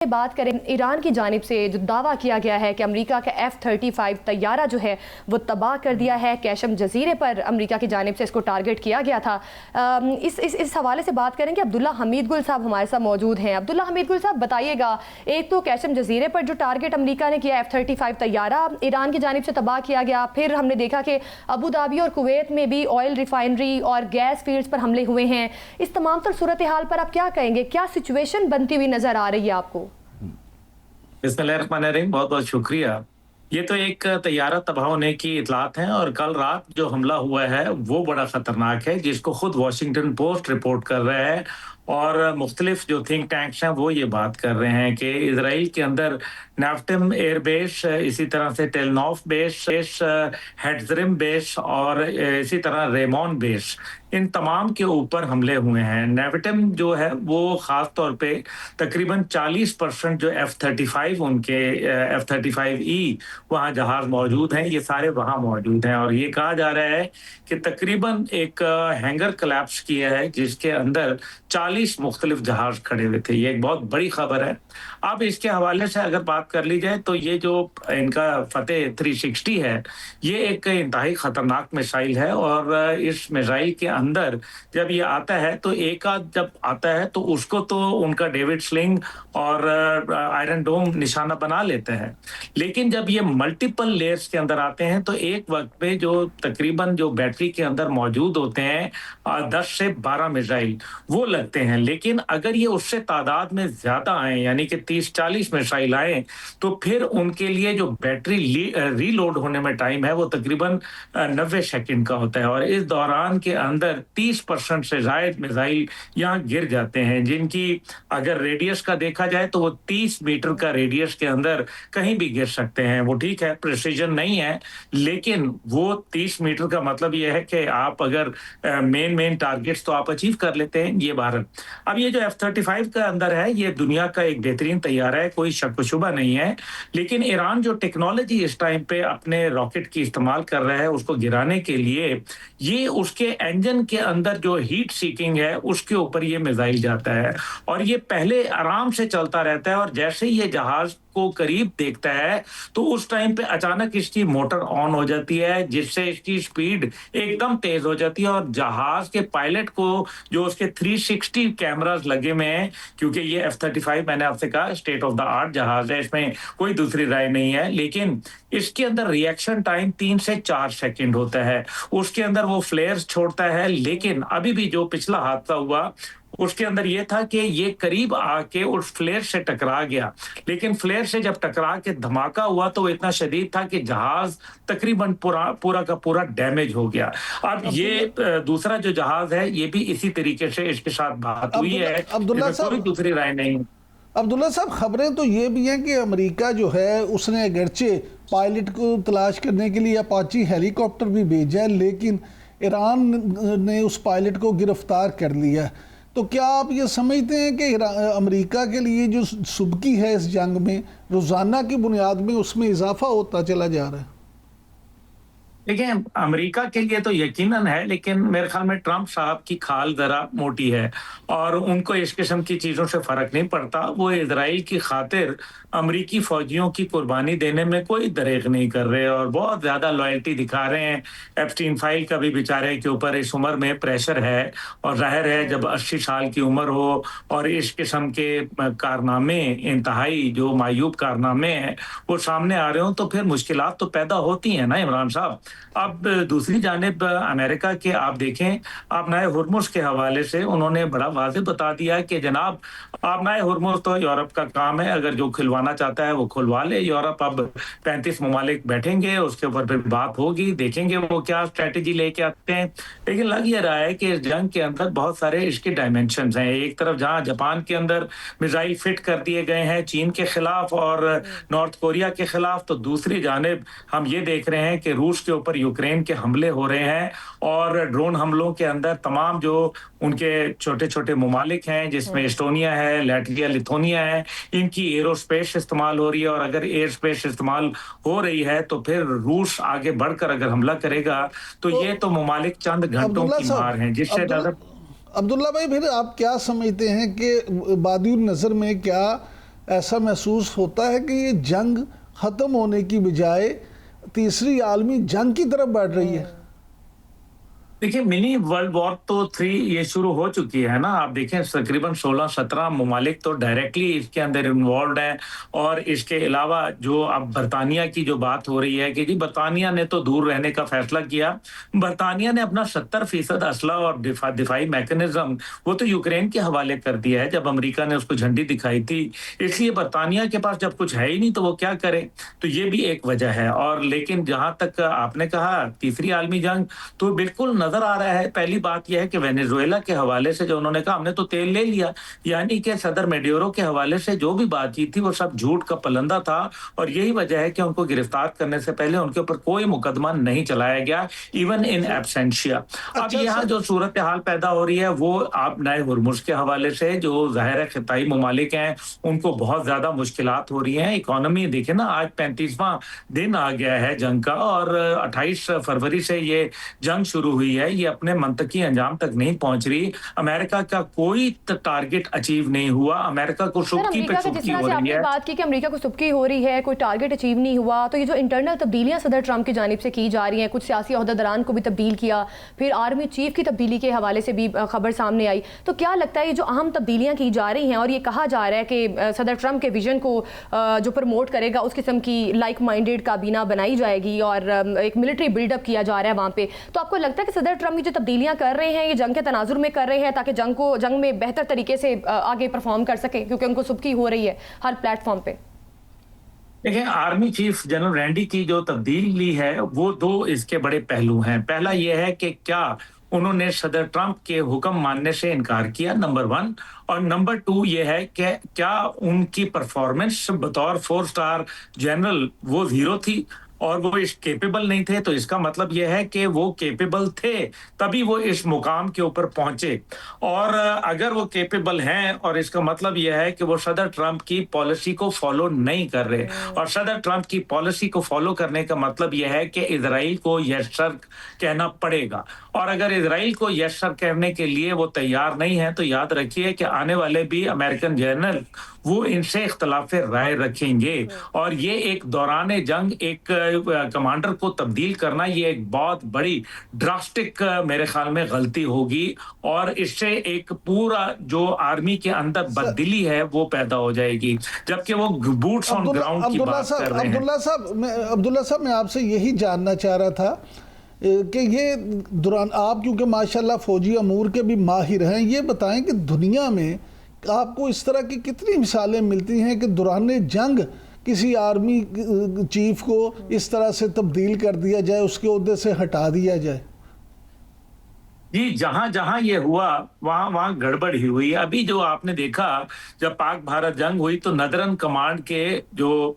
बात करें ईरान की जानिब से जो दावा किया गया है कि अमेरिका का F-35 तैयारा जो है वो तबाह कर दिया है। कैशम जजीरे पर अमेरिका की जानिब से इसको टारगेट किया गया था। इस हवाले से बात करेंगे। अब्दुल्ला हमीद गुल साहब हमारे साथ मौजूद हैं। अब्दुल्ला हमीद गुल साहब बताइएगा, एक तो कैशम जजीरे पर जो टारगेट अमेरिका ने किया F-35 तैयारा ईरान की जानिब से तबाह किया गया, फिर हमने देखा कि अबू धाबी और कुवैत में भी ऑयल रिफाइनरी और गैस फील्ड्स पर हमले हुए हैं। इस तमाम तर सूरत हाल पर आप क्या कहेंगे, क्या सिचुएशन बनती हुई नजर आ रही है आपको? बिस्मिल्लाहिर्रहमानिर्रहीम, बहुत बहुत शुक्रिया। ये तो एक तैयारा तबाह होने की इतलात हैं और कल रात जो हमला हुआ है वो बड़ा ख़तरनाक है, जिसको खुद वॉशिंगटन पोस्ट रिपोर्ट कर रहा है और मुख्तलिफ जो थिंक टैंक्स हैं वो ये बात कर रहे हैं कि इसराइल के अंदर नाफ्टिम एयर बेस, इसी तरह से टेलनॉफ बेस, हेड्जरिम बेस और इसी तरह रेमॉन बेस, इन तमाम के ऊपर हमले हुए हैं। नेविटम जो है वो ख़ास तौर पे तकरीबन 40% जो F-35 उनके F-35E वहाँ जहाज़ मौजूद हैं, ये सारे वहाँ मौजूद हैं और ये कहा जा रहा है कि तकरीबन एक हैंगर कोलैप्स किया है जिसके अंदर 40 मुख्तलिफ जहाज़ खड़े हुए थे। ये एक बहुत बड़ी खबर है। अब इसके हवाले से अगर बात कर ली जाए तो ये जो इनका फतेह 360 है, ये एक इंतहाई ख़तरनाक मिसाइल है और इस मिसाइल के अंदर जब ये आता है तो एक आध जब आता है तो उसको तो उनका डेविड स्लिंग और आयरन डोम निशाना बना लेते हैं, लेकिन जब ये मल्टीपल लेयर्स के अंदर आते हैं तो एक वक्त पे जो तकरीबन जो बैटरी के अंदर मौजूद होते हैं 10 से 12 मिसाइल वो लगते हैं। लेकिन अगर ये उससे तादाद में ज्यादा आए, यानी कि 30-40 मिसाइल आए, तो फिर उनके लिए जो बैटरी रीलोड होने में टाइम है वो तकरीबन 90 सेकंड का होता है और इस दौरान के अंदर 30% से ज्यादा मिसाइल यहाँ गिर जाते हैं, जिनकी अगर रेडियस का देखा जाए तो वो 30 मीटर का रेडियस के अंदर कहीं भी गिर सकते हैं। वो ठीक है, प्रिसीजन नहीं है, लेकिन वो 30 मीटर का मतलब ये है कि आप अगर मेन टारगेट्स तो आप अचीव कर लेते हैं। ये भारत, अब ये जो F-35 का अंदर है ये दुनिया का एक बेहतरीन तैयारा है, कोई शक व शुबा नहीं है, लेकिन ईरान जो टेक्नोलॉजी इस टाइम पे अपने रॉकेट की इस्तेमाल कर रहा है उसको गिराने के लिए, ये उसके इंजन के अंदर जो हीट सीकिंग है उसके ऊपर ये मिसाइल जाता है और ये पहले आराम से चलता रहता है और जैसे ही ये जहाज को करीब देखता है तो उस टाइम पे अचानक इसकी मोटर ऑन हो जाती है, जिससे इसकी स्पीड एकदम तेज हो जाती है और जहाज के पायलट को जो उसके 360 कैमरास लगे हुए हैं, क्योंकि ये F-35 मैंने आपसे कहा स्टेट ऑफ द आर्ट जहाज है, इसमें कोई दूसरी राय नहीं है, लेकिन इसके अंदर रिएक्शन टाइम 3 से 4 सेकंड होता है। उसके अंदर वो फ्लेयर्स छोड़ता है, लेकिन अभी भी जो पिछला हादसा हुआ उसके अंदर ये था कि ये करीब आके उस फ्लेयर से टकरा गया, लेकिन फ्लेयर से जब टकरा के धमाका हुआ तो वो इतना शदीद था कि जहाज तकरीबन पूरा का पूरा डैमेज हो गया। अब ये दूसरा जो जहाज है ये भी इसी तरीके से इसके साथ बात हुई है, अब्दुल्ला साहब, कोई दूसरी राय नहीं। अब्दुल्ला साहब, खबरें तो ये भी हैं कि अमेरिका जो है उसने अगरचे पायलट को तलाश करने के लिए अपाची हेलीकॉप्टर भी भेजा है, लेकिन ईरान ने उस पायलट को गिरफ्तार कर लिया। तो क्या आप ये समझते हैं कि अमेरिका के लिए जो सुबकी है इस जंग में रोज़ाना की बुनियाद में उसमें इजाफा होता चला जा रहा है? देखिए, अमेरिका के लिए तो यकीनन है, लेकिन मेरे ख्याल में ट्रंप साहब की खाल जरा मोटी है और उनको इस किस्म की चीज़ों से फ़र्क नहीं पड़ता। वो इजराइल की खातिर अमेरिकी फ़ौजियों की कुर्बानी देने में कोई दरेग नहीं कर रहे और बहुत ज़्यादा लॉयल्टी दिखा रहे हैं। एप्स्टीन फाइल का भी बेचारे के ऊपर इस उम्र में प्रेशर है और ज़ाहिर है जब 80 साल की उम्र हो और इस किस्म के कारनामे, इंतहाई जो मायूब कारनामे हैं, वो सामने आ रहे हो तो फिर मुश्किलात तो पैदा होती हैं ना इमरान साहब। अब दूसरी जानिब अमेरिका के आप देखें, आपनाए हुर्मुज के हवाले से उन्होंने बड़ा वाज़ेह बता दिया कि जनाब आपनाए हुर्मुज तो यूरोप का काम है, अगर जो खुलवाना चाहता है वो खुलवा ले। यूरोप अब 35 ममालिक बैठेंगे, उसके ऊपर फिर बात होगी, देखेंगे वो क्या स्ट्रेटेजी लेके आते हैं। लेकिन लग ये रहा है कि इस जंग के अंदर बहुत सारे इसके डायमेंशंस हैं। एक तरफ जहां जापान के अंदर मिसाइल फिट कर दिए गए हैं चीन के खिलाफ और नॉर्थ कोरिया के खिलाफ, तो दूसरी जानिब हम ये देख रहे हैं कि रूस के ऊपर यूक्रेन के हमले हो रहे हैं और ड्रोन हमलों के अंदर तमाम जो उनके छोटे छोटे ममालिक हैं, जिसमें एस्टोनिया है, लैटविया, लिथुआनिया है, इनकी एरोस्पेस इस्तेमाल हो रही है और अगर एयर स्पेस इस्तेमाल हो रही है तो फिर रूस आगे बढ़कर अगर हमला करेगा तो ये तो ममालिक चंद घंटों की मार है, जिससे अब्दुल्ला भाई, फिर आप क्या समझते हैं कि बादिउन नज़र में क्या ऐसा महसूस होता है कि ये जंग ख़त्म होने की बजाय तीसरी आलमी जंग की तरफ बढ़ रही है। देखिए, मिनी वर्ल्ड वॉर तो 3 ये शुरू हो चुकी है ना। आप देखें, तकरीबन 16-17 ममालिक तो डायरेक्टली इसके अंदर इन्वॉल्व हैं। और इसके अलावा जो अब बरतानिया की जो बात हो रही है कि जी बरतानिया ने तो दूर रहने का फैसला किया। बरतानिया ने अपना 70% असला और दिफाई मैकेनिज्म वो तो यूक्रेन के हवाले कर दिया है जब अमेरिका ने उसको झंडी दिखाई थी। इसलिए बरतानिया के पास जब कुछ है ही नहीं तो वो क्या करे, तो ये भी एक वजह है। और लेकिन जहां तक आपने कहा तीसरी आलमी जंग, तो बिल्कुल नजर आ रहा है। पहली बात यह है कि वेनेजुएला के हवाले से जो उन्होंने कहा हमने तो तेल ले लिया, यानी कि सदर मेडियोरो के हवाले से जो भी बातचीत थी वो सब झूठ का पलंदा था। और यही वजह है कि उनको गिरफ्तार करने से पहले उनके ऊपर कोई मुकदमा नहीं चलाया गया, इवन इन एब्सेंशिया। अब यहाँ जो सूरत हाल पैदा हो रही है वो आप नए हुरमुज के हवाले से, जो जाहिर है खिताई ममालिक हैं उनको बहुत ज्यादा मुश्किलात हो रही हैं। इकोनॉमी देखे ना, आज 35वां दिन आ गया है जंग का और 28 फरवरी से ये जंग शुरू हुई है। ये अपने मंतकी अंजाम तक नहीं पहुंच रही। अमेरिका का कोई टारगेट अचीव नहीं हुआ। अमेरिका को सुबकी पे सुबकी हो रही है। बात की कि अमेरिका को सुबकी हो रही है, कोई टारगेट अचीव नहीं हुआ, तो ये जो इंटरनल तब्दीलियां सदर ट्रंप की जानिब से की जा रही हैं, कुछ सियासी ओहदेदारान को भी तब्दील किया, फिर आर्मी चीफ की तब्दीली के हवाले से भी खबर सामने आई, तो क्या लगता है ये जो अहम तब्दीलियां की जा रही हैं और ये कहा जा रहा है कि सदर ट्रंप के विजन को जो प्रमोट करेगा उस किस्म की लाइक माइंडेड काबीना बनाई जाएगी और एक मिलिट्री बिल्डअप किया जा रहा है वहाँ पे, तो आपको लगता है कि सदर ट्रंप जो तब्दीलियां कर रहे हैं ये जंग के तनाजुर में कर रहे हैं ताकि जंग में बेहतर तरीके से आगे परफॉर्म कर सके, क्योंकि उनको सुबकी हो रही है हर प्लेटफॉर्म पे? देखिए, आर्मी चीफ जनरल रैंडी की जो तब्दीली है वो दो इसके बड़े पहलू हैं। पहला यह है कि क्या उन्होंने सदर ट्रंप के हुक्म मानने से इनकार किया, नंबर 1। और नंबर 2 ये है कि क्या उनकी परफॉर्मेंस बतौर 4 स्टार जनरल वो 0 थी और वो इस केपेबल नहीं थे। तो इसका मतलब यह है कि वो केपेबल थे तभी वो इस मुकाम के ऊपर पहुंचे। और अगर वो केपेबल हैं और इसका मतलब यह है कि वो सदर ट्रंप की पॉलिसी को फॉलो नहीं कर रहे। और सदर ट्रंप की पॉलिसी को फॉलो करने का मतलब यह है कि इजराइल को यस सर कहना पड़ेगा। और अगर इजराइल को यस सर कहने के लिए वो तैयार नहीं है तो याद रखिए कि आने वाले भी अमेरिकन जनरल वो इनसे इख्तलाफ राय रखेंगे। और ये एक दौरान जंग एक कमांडर को तब्दील करना ये एक बहुत बड़ी ड्रास्टिक मेरे ख्याल में गलती होगी। और इससे एक पूरा जो आर्मी के अंदर बददिली है वो पैदा हो जाएगी, जबकि वो बूट्स ऑन ग्राउंड की बात कर रहे हैं। अब्दुल्ला साहब, मैं आपसे यही जानना चाह रहा था कि ये दौरान आप क्योंकि माशाल्लाह फौजी अमूर के भी माहिर हैं, ये बताएं कि दुनिया में आपको इस तरह की कितनी मिसालें मिलती हैं कि दौरान जंग किसी आर्मी चीफ को इस तरह से तब्दील कर दिया जाए, उसके ओहदे से हटा दिया जाए? जी, जहां जहां ये हुआ वहां वहां गड़बड़ ही हुई। अभी जो आपने देखा जब पाक भारत जंग हुई तो नदरन कमांड के जो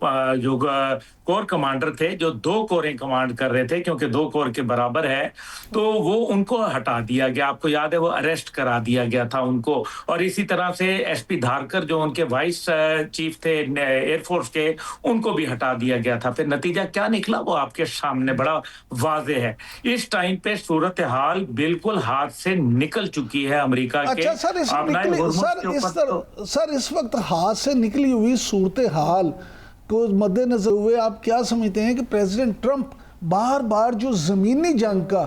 कोर कमांडर थे, जो 2 कोरें कमांड कर रहे थे क्योंकि 2 कोर के बराबर है, तो वो उनको हटा दिया गया। आपको याद है वो अरेस्ट करा दिया गया था उनको। और इसी तरह से एसपी धारकर जो उनके वाइस चीफ थे एयरफोर्स के, उनको भी हटा दिया गया था। फिर नतीजा क्या निकला वो आपके सामने बड़ा वाजे है। इस टाइम पे सूरत हाल बिल्कुल हाथ से निकल चुकी है अमेरिका के। अच्छा सर, इस वक्त हाथ से निकली हुई सूरत हाल को मद्देनजर हुए आप क्या समझते हैं कि प्रेसिडेंट ट्रंप बार बार जो ज़मीनी जंग का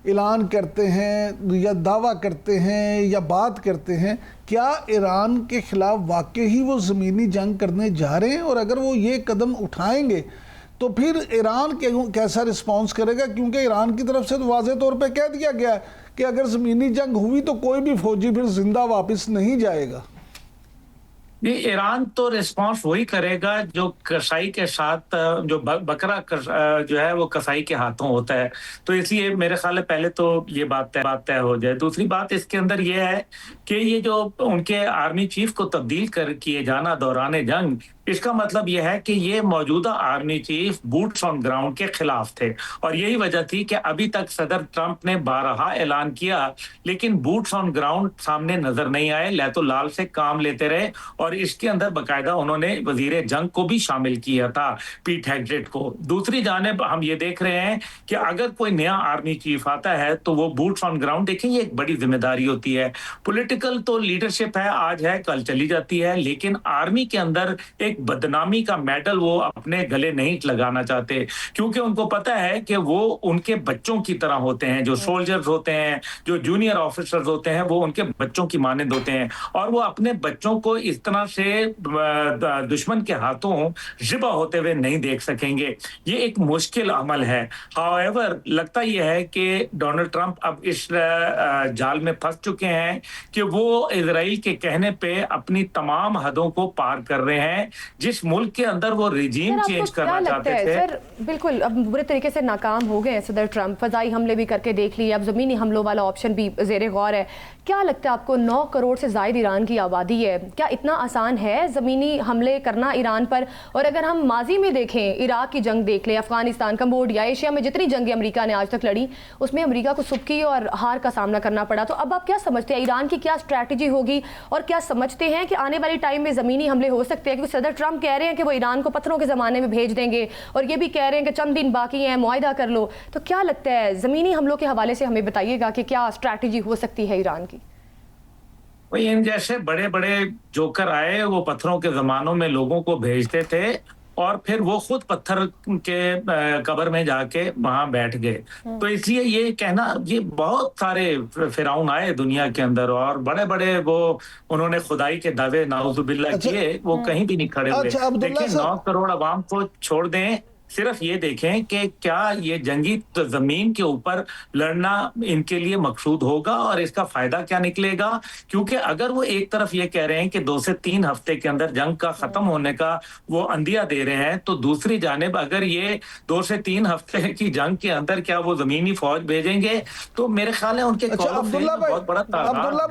ऐलान करते हैं या दावा करते हैं या बात करते हैं, क्या ईरान के ख़िलाफ़ वाकई ही वो ज़मीनी जंग करने जा रहे हैं? और अगर वो ये कदम उठाएंगे तो फिर ईरान कैसा रिस्पॉन्स करेगा? क्योंकि ईरान की तरफ से तो वाज़े तौर पे कह दिया गया है कि अगर ज़मीनी जंग हुई तो कोई भी फौजी फिर जिंदा वापस नहीं जाएगा। ये ईरान तो रिस्पांस वही करेगा जो कसाई के साथ, जो बकरा जो है वो कसाई के हाथों होता है। तो इसलिए मेरे ख्याल है पहले तो ये बात तय हो जाए। दूसरी बात इसके अंदर ये है कि ये जो उनके आर्मी चीफ को तब्दील किए जाना दौरान जंग, इसका मतलब यह है कि ये मौजूदा army chief boots on ground के खिलाफ थे। और यही वजह थी कि अभी तक सदर ट्रंप ने 12 ऐलान किया लेकिन बूट्स ऑन ग्राउंड सामने नजर नहीं आए, लैतो लाल से काम लेते रहे। और और इसके अंदर बाकायदा उन्होंने वजीर जंग को भी शामिल किया था, पीट हेग्सेट को। दूसरी जानिब हम ये देख रहे हैं कि अगर कोई नया आर्मी चीफ आता है तो वो बूट्स ऑन ग्राउंड, देखें ये एक बड़ी जिम्मेदारी होती है। पॉलिटिकल तो लीडरशिप है, आज है कल चली जाती है, लेकिन आर्मी के अंदर एक बदनामी का मेडल वो अपने गले नहीं लगाना चाहते, क्योंकि उनको पता है कि वो उनके बच्चों की तरह होते हैं। जो सोल्जर्स होते हैं, जो जूनियर ऑफिसर्स होते हैं, वो उनके बच्चों की मानंद होते हैं और वो अपने बच्चों को इस तरह से दुश्मन के हाथों ज़िबा होते हुए नहीं देख सकेंगे। ये एक मुश्किल अमल है। हाउएवर लगता यह है कि डोनाल्ड ट्रंप अब इस जाल में फंस चुके हैं कि वो इजराइल के कहने पे अपनी तमाम हदों को पार कर रहे हैं। जिस मुल्क के अंदर वो रिजीम चेंज करना चाहते थे, सर बिल्कुल अब बुरे तरीके से नाकाम हो गए हैं सदर ट्रंप, फजाई हमले भी करके देख लिए, अब ज़मीनी हमलों वाला ऑप्शन भी ज़ेरे गौर है। क्या लगता है आपको, 9 करोड़ से ज़ायद ईरान की आबादी है, क्या इतना आसान है ज़मीनी हमले करना ईरान पर? और अगर हम माजी में देखें, इराक की जंग देख लें, अफगानिस्तान, कंबोडिया, एशिया में जितनी जंगें अमेरिका ने आज तक लड़ी, उसमें अमेरिका को सुबकी और हार का सामना करना पड़ा। तो अब आप क्या समझते हैं ईरान की क्या स्ट्रैटेजी होगी, और क्या समझते हैं कि आने वाली टाइम में ज़मीनी हमले हो सकते हैं? क्योंकि सदर ट्रंप कह रहे हैं कि वो ईरान को पत्थरों के ज़माने में भेज देंगे, और ये भी कह रहे हैं कि चंद दिन बाकी हैं, मुआहिदा कर लो। तो क्या लगता है, ज़मीनी हमलों के हवाले से हमें बताइएगा कि क्या स्ट्रैटेजी हो सकती है ईरान की? वही इन जैसे बड़े बड़े जोकर आए, वो पत्थरों के जमानों में लोगों को भेजते थे और फिर वो खुद पत्थर के कब्र में जाके वहां बैठ गए। तो इसलिए ये कहना, ये बहुत सारे फिरौन आए दुनिया के अंदर और बड़े बड़े वो उन्होंने खुदाई के दावे नाउजुबिल्लाह किए, वो कहीं भी नहीं खड़े हुए। देखिए 9 करोड़ अवाम को छोड़ दें, सिर्फ ये देखें कि क्या ये जंगी जमीन के ऊपर लड़ना इनके लिए मकसूद होगा और इसका फायदा क्या निकलेगा। क्योंकि अगर वो एक तरफ ये कह रहे हैं कि 2 से 3 हफ्ते के अंदर जंग का खत्म होने का वो अंदिया दे रहे हैं, तो दूसरी जानिब अगर ये 2 से 3 हफ्ते की जंग के अंदर क्या वो जमीनी फौज भेजेंगे, तो मेरे ख्याल है उनके अब्दुल्ला भाई, बहुत बड़ा तादाद